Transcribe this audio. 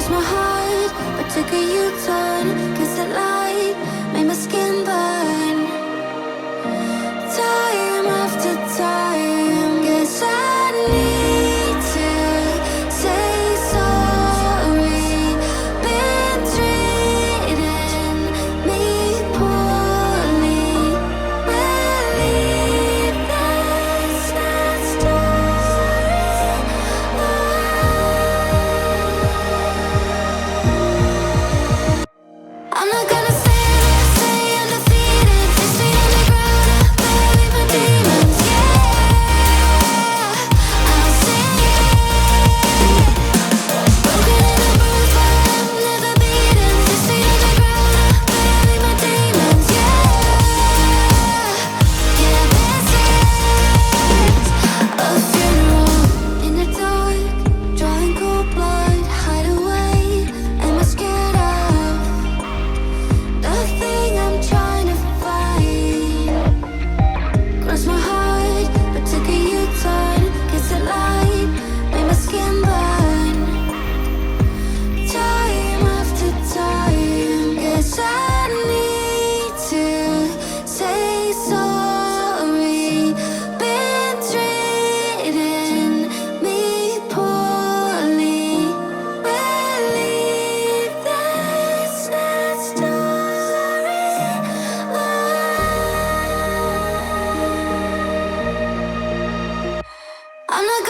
Crossed my heart, but took a U-turn. Guess the light made my skin burn. Time after time, guess I need to say sorry. Been treating me poorly. Believe that's not story. I'm not gonna stay undefeated. 6 feet underground, I bury my demons. Yeah, I'll sing it. Broken and bruised, but I'm never beaten. 6 feet underground, I bury my demons. Yeah, this is a funeral in the dark, drawing cold blood, hide away. Am I scared of the thing I'm trying to find? Crossed my heart, but took a U-turn. Guess the light made my skin burn. Time after time, guess I need to say sorry. Been treating me poorly. Believe that's not story. I'm not